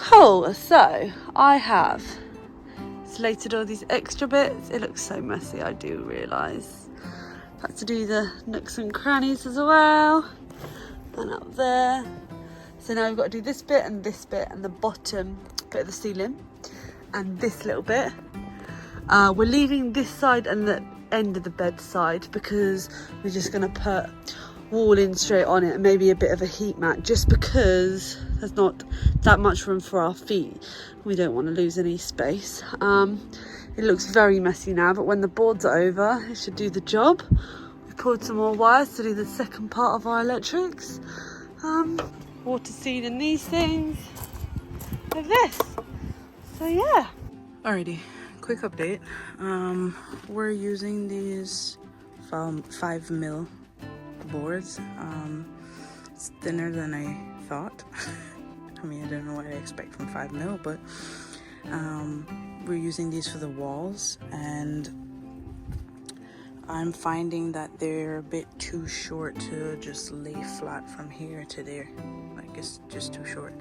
Cool, so I have slated all these extra bits. It looks so messy, I do realise. Had to do the nooks and crannies as well. And up there. So now we've got to do this bit and the bottom bit of the ceiling and this little bit. We're leaving this side and the end of the bed side because we're just going to put walling straight on it and maybe a bit of a heat mat, just because there's not that much room for our feet. We don't want to lose any space. It looks very messy now, but when the boards are over, it should do the job. We've pulled some more wires to do the second part of our electrics. Water sealing these things like this. So yeah. Alrighty, quick update. We're using these 5mm boards. It's thinner than I thought. I mean, I don't know what I expect from 5mm, but we're using these for the walls, and I'm finding that they're a bit too short to just lay flat from here to there. Like, it's just too short.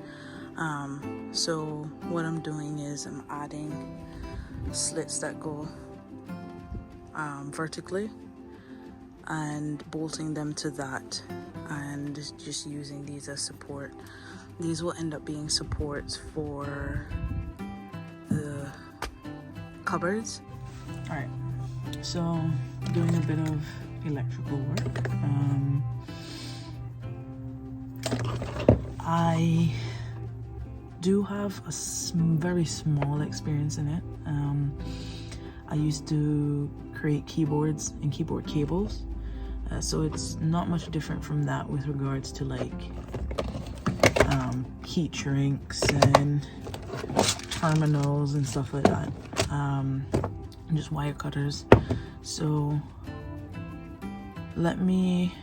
So what I'm doing is I'm adding slits that go vertically and bolting them to that, and just using these as support. These will end up being supports for the cupboards. All right, so doing a bit of electrical work. I do have a very small experience in it. I used to create keyboards and keyboard cables, so it's not much different from that with regards to like heat shrinks and terminals and stuff like that, and just wire cutters. So let me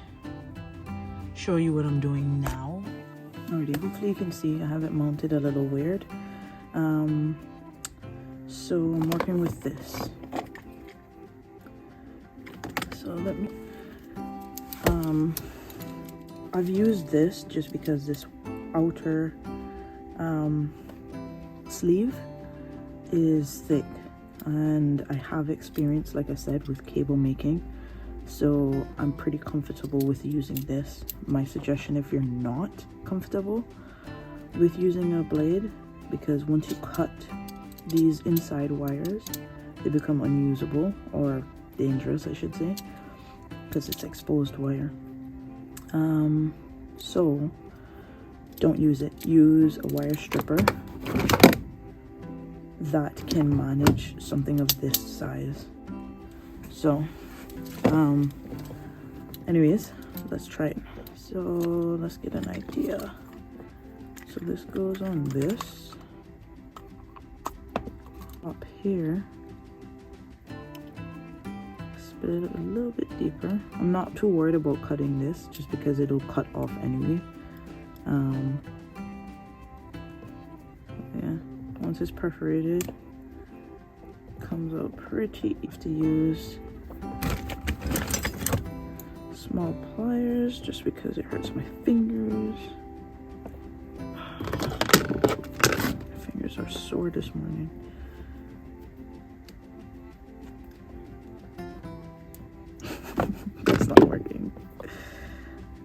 show you what I'm doing now. Alrighty, hopefully you can see I have it mounted a little weird. So I'm working with this. So let me, I've used this just because this outer sleeve is thick, and I have experience, like I said, with cable making, so I'm pretty comfortable with using this. My suggestion, if you're not comfortable with using a blade, because once you cut these inside wires, they become unusable, or dangerous I should say, because it's exposed wire. So don't use it. Use a wire stripper that can manage something of this size. So anyways, let's try it. So let's get an idea. So this goes on this up here. Split it a little bit deeper. I'm not too worried about cutting this, just because it'll cut off anyway. Yeah, once it's perforated, it comes out pretty. You have to use small pliers just because it hurts my fingers. My fingers are sore this morning. That's not working.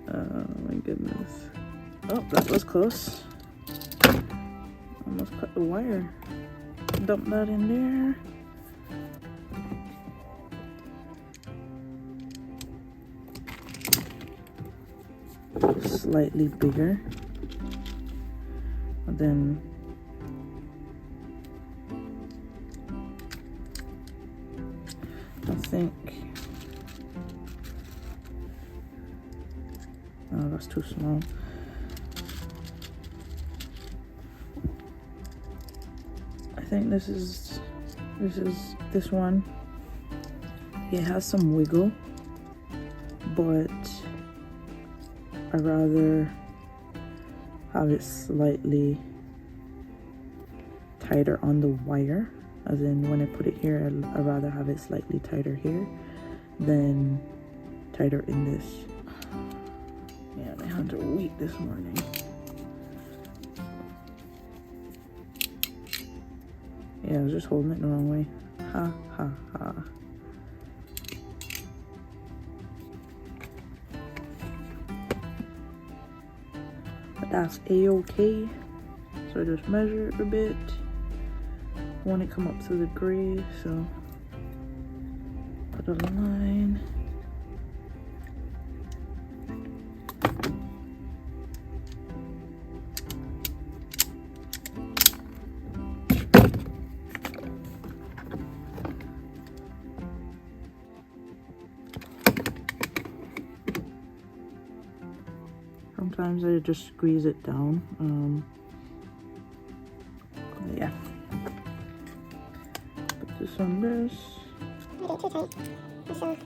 Oh my goodness. Oh, that was close. Almost cut the wire. Dump that in there. Slightly bigger. And then I think, oh, that's too small. I think this one. It has some wiggle, but I'd rather have it slightly tighter on the wire, as in when I put it here, I'd rather have it slightly tighter here than tighter in this. Yeah, my hands are weak this morning. Yeah, I was just holding it the wrong way. Ha ha ha. But that's a-okay. So I just measure it a bit. I want it to come up through the gray, so put a line. Sometimes I just squeeze it down. Yeah. Put this on this. I did too tight. So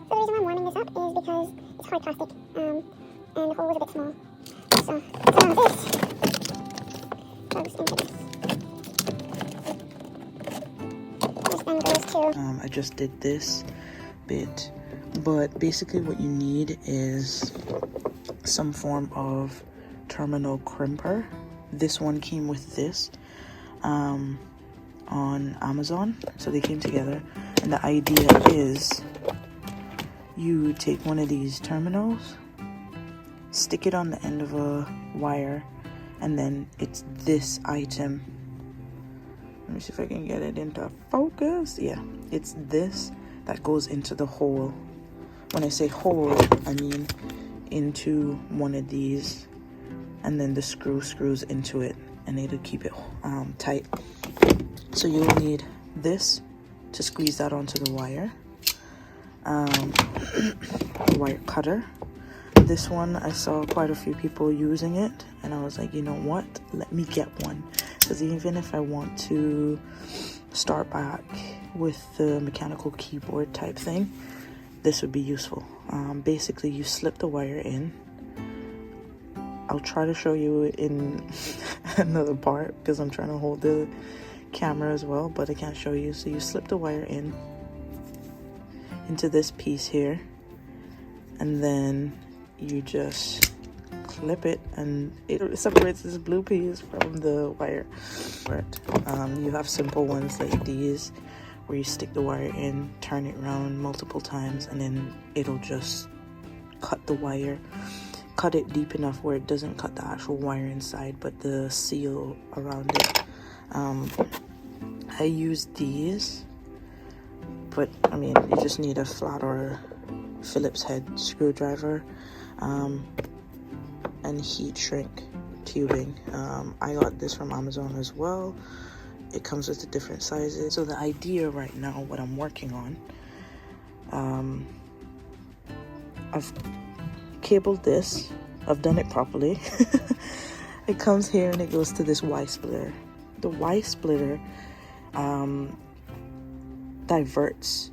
the reason why I'm warming this up is because it's hard plastic, and the hole was a bit small. So some of this plugs into this. This then goes to I just did this bit, but basically what you need is some form of terminal crimper. This one came with this on Amazon, so they came together, and the idea is you take one of these terminals, stick it on the end of a wire, and then it's this item. Let me see if I can get it into focus. Yeah, it's this that goes into the hole. When I say hole, I mean into one of these, and then the screw screws into it, and it'll keep it tight. So you'll need this to squeeze that onto the wire. Wire cutter. This one, I saw quite a few people using it, and I was like, you know what, let me get one, because even if I want to start back with the mechanical keyboard type thing, this would be useful. Basically, you slip the wire in. I'll try to show you in another part because I'm trying to hold the camera as well, but I can't show you. So you slip the wire in into this piece here, and then you just clip it, and it separates this blue piece from the wire. You have simple ones like these where you stick the wire in, turn it around multiple times, and then it'll just cut the wire. Cut it deep enough where it doesn't cut the actual wire inside, but the seal around it. I use these, but I mean, you just need a flat or Phillips head screwdriver, and heat shrink tubing. I got this from Amazon as well. It comes with the different sizes. So the idea right now, what I'm working on, I've cabled this. I've done it properly. It comes here and it goes to this Y splitter. The Y splitter diverts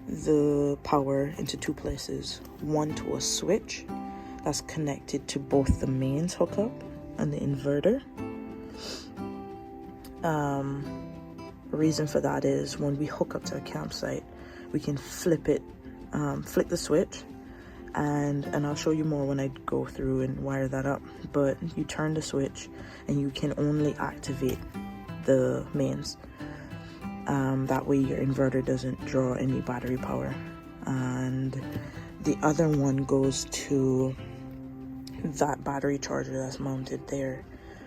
the power into two places. One to a switch that's connected to both the mains hookup and the inverter. The reason for that is when we hook up to a campsite, we can flip it, flick the switch, and I'll show you more when I go through and wire that up. But you turn the switch and you can only activate the mains. That way your inverter doesn't draw any battery power. And the other one goes to that battery charger that's mounted there.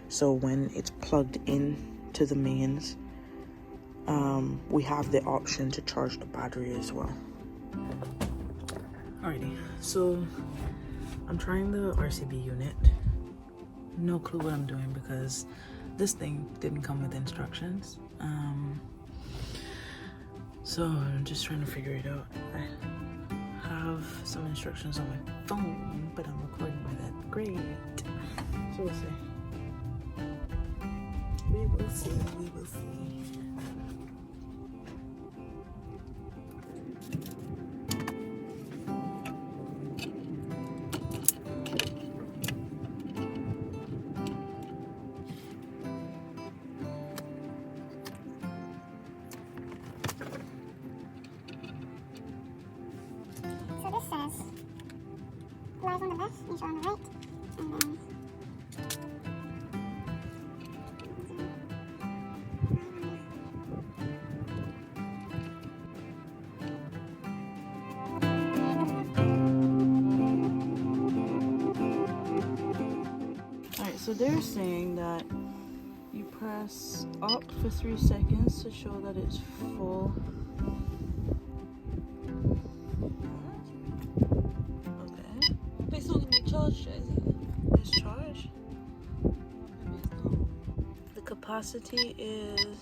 So when it's plugged in to the mains, we have the option to charge the battery as well. Alrighty, so I'm trying the RCB unit. No clue what I'm doing because this thing didn't come with instructions. So I'm just trying to figure it out. I have some instructions on my phone, but I'm recording by that. Great. So we'll see. We will see. We will see. so this says live on the left, neutral on the right, and then so they're saying that you press up for 3 seconds to show that it's full. Okay. But it's not going to be charged yet, is it? It's charged. Maybe it's not. The capacity is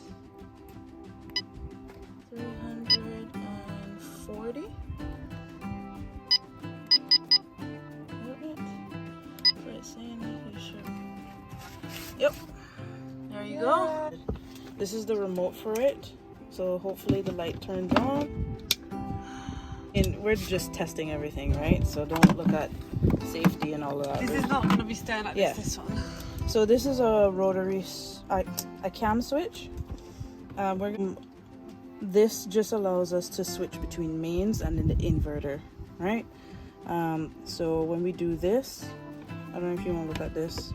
340. So it's saying that you should. Yep. There you go. This is the remote for it. So hopefully the light turns on. And we're just testing everything, right? So don't look at safety and all of that. This is not going to be staying like this one. So this is a rotary, a cam switch. This just allows us to switch between mains and then the inverter, right? So when we do this, I don't know if you want to look at this.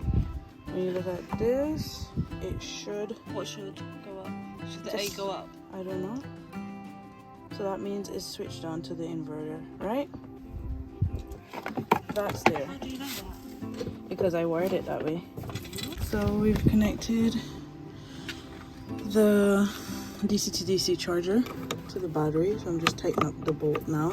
When you look at this, it should. What should go up? Should the A go up? I don't know. So that means it's switched on to the inverter, right? That's there. How do you know that? Because I wired it that way. So we've connected the DC to DC charger to the battery. So I'm just tightening up the bolt now.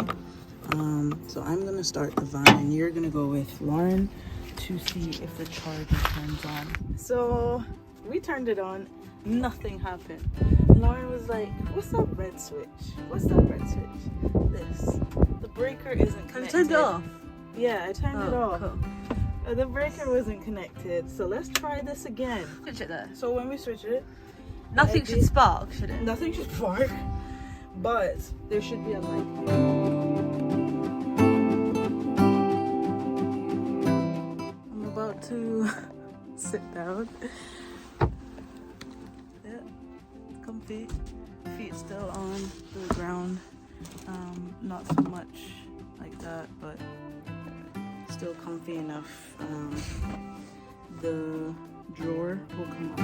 So I'm gonna start the van and you're gonna go with Lauren to see if the charger turns on. So we turned it on, nothing happened. Lauren was like, what's that red switch? What's that red switch? This. The breaker isn't connected. Have you turned it off? Yeah, I turned it off. Cool. The breaker wasn't connected, so let's try this again. Switch it there. So when we switch it, Nothing should spark, should it? nothing should spark, but there should be a light. I'm about to sit down. Yeah, comfy. Feet still on the ground. Not so much like that, but still comfy enough. The drawer will come up.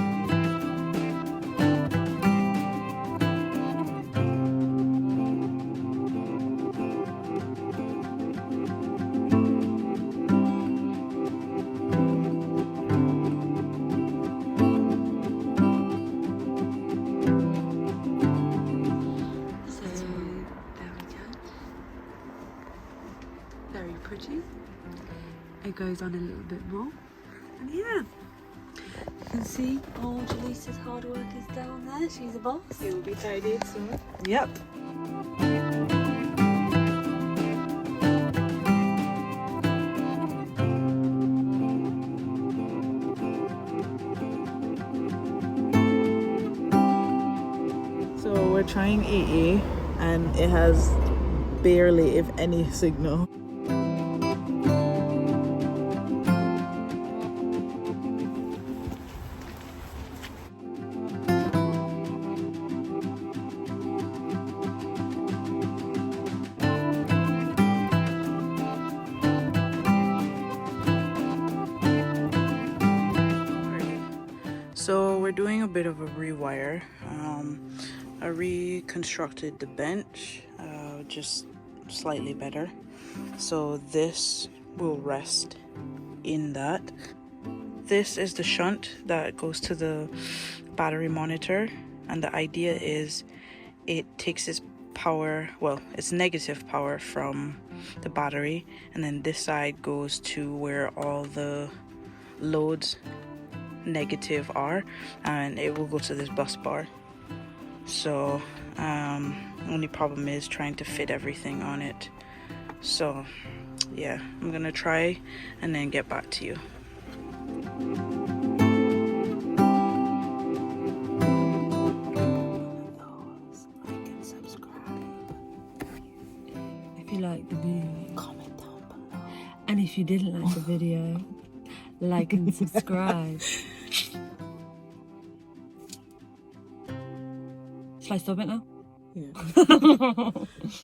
Very pretty. It goes on a little bit more. And yeah, you can see all Jaleesa's hard work is down there. She's a boss. It will be tidied soon. Yep. So we're trying EE and it has barely, if any, signal. So we're doing a bit of a rewire. I reconstructed the bench, just slightly better. So this will rest in that. This is the shunt that goes to the battery monitor, and the idea is it takes its power, well, it's negative power from the battery, and then this side goes to where all the loads negative are, and it will go to this bus bar. So only problem is trying to fit everything on it. So yeah, I'm gonna try and then get back to you. Like and subscribe. If you like the video, Comment down below. and if you didn't like the video, like and subscribe. Shall I stop it now? Yeah.